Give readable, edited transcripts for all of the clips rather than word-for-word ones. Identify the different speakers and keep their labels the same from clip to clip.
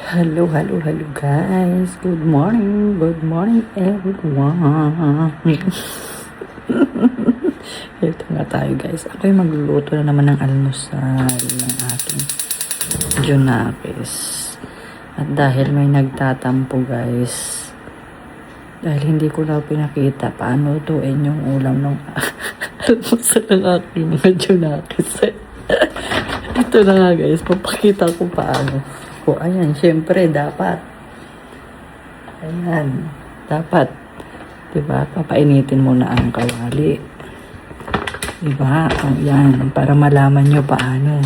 Speaker 1: Hello guys. Good morning everyone. Ito nga tayo guys. Ako'y magluluto na naman ng almusal ng aking Junakis. At dahil may nagtatampo guys, dahil hindi ko na pinakita paano lutuin yung ulam ng almusal ng aking mga Junakis. Ito na nga guys, papakita ko paano. O, ayan, syempre, dapat. Ayan, dapat. Diba? Papainitin muna ang kawali. Diba? Ayan, para malaman nyo paano.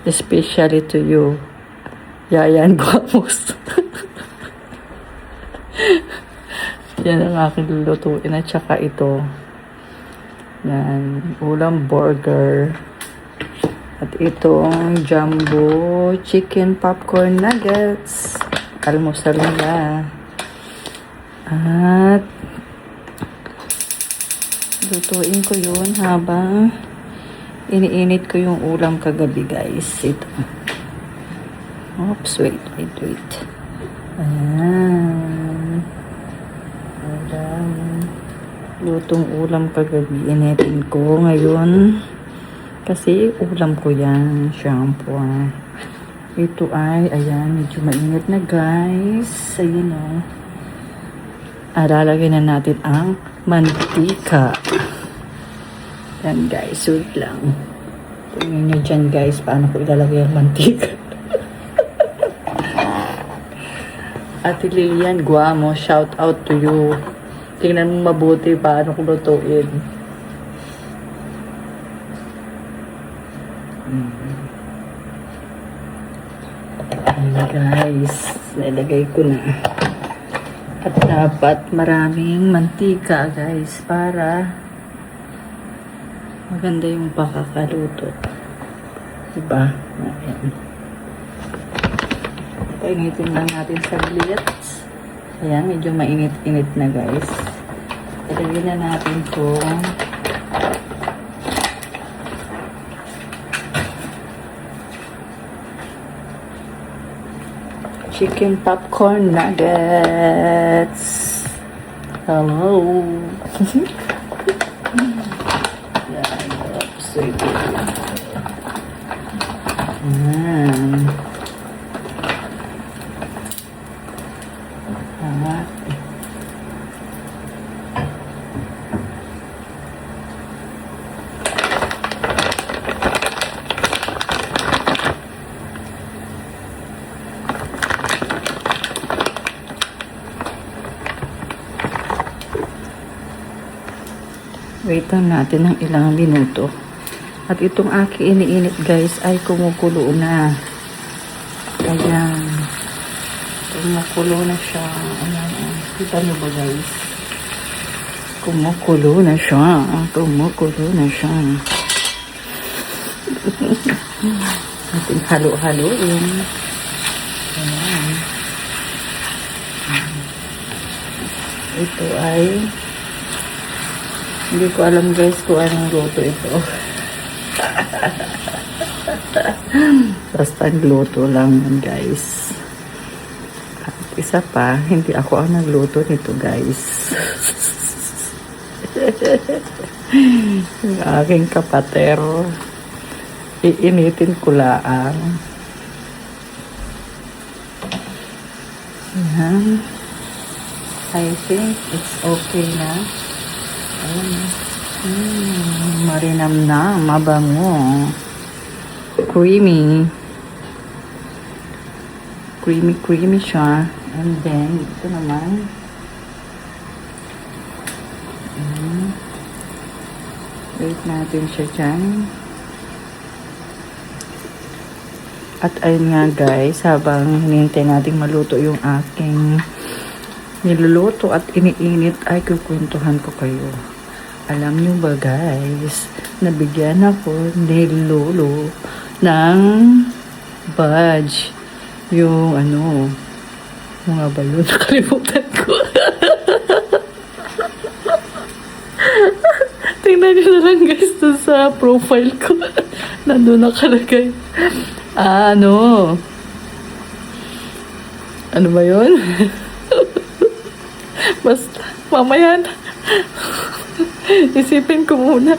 Speaker 1: Especially to you. Yayan Guamos. Yan ang aking lulutuin. At saka ito. Yan, ulam burger. At itong jumbo chicken popcorn nuggets. Almusal nila. At lutuin ko yun habang iniinit ko yung ulam kagabi guys. Ito. Oops, wait. Ayan. Lutong ulam kagabi. Initin ko ngayon. Kasi ulam ko yan, shampoo. Ito ay, ayan, medyo mainit na guys. Ayun o. Lalagyan na natin ang mantika. Yan guys, wait lang. Tingnan nyo dyan guys, paano ko ilalagay ang mantika. Ate Lilian Guamo, shout out to you. Tingnan mo mabuti paano ko lutuin. Ayan guys, nilagay ko na. At dapat maraming mantika guys para maganda yung pakakaluto. Diba? Ayan. Painitin lang natin saglit. Ayan, medyo mainit-init na guys. Ilagay na natin itong chicken popcorn nuggets. Hello. Yan. Oops, wait. Yan. Wait lang natin ng ilang minuto. At itong aking iniinit guys ay kumukulo na. Ayan. Kumukulo na siya. Ayan. Kita nyo ba guys? Kumukulo na siya. Kumukulo na siya. Ating halo-haloin. Ayan. Ito ay hindi ko alam guys kung anong luto ito. Basta luto lang yan guys. At isa pa, hindi ako ang nagluto nito guys. Yung aking kapater. Iinitin ko lang. Yan. I think it's okay na. Marinam-nam, mabango. Creamy siya. And then, ito naman. Wait natin siya dyan. At ayun nga guys, habang hinintay natin maluto yung aking niluluto at iniinit ay kukwentuhan ko kayo. Alam nyo ba guys, nabigyan ako ni Lolo ng badge. Yung mga balon, nakalimutan ko. Tingnan nyo na lang guys sa profile ko. Nandun nakalagay. Ano ba yun? Basta, mamaya na. Isipin ko muna.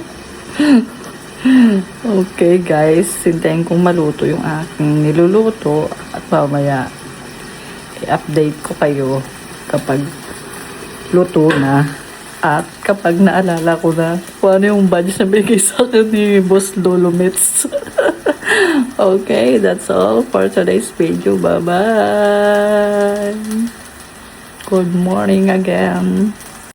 Speaker 1: Okay guys, hintayin kong maluto yung aking niluluto at mamaya i-update ko kayo kapag luto na at kapag naalala ko na kung ano yung budget na bigay sa akin ni Boss Dolomits. Okay, that's all for today's video. Bye-bye! Good morning again.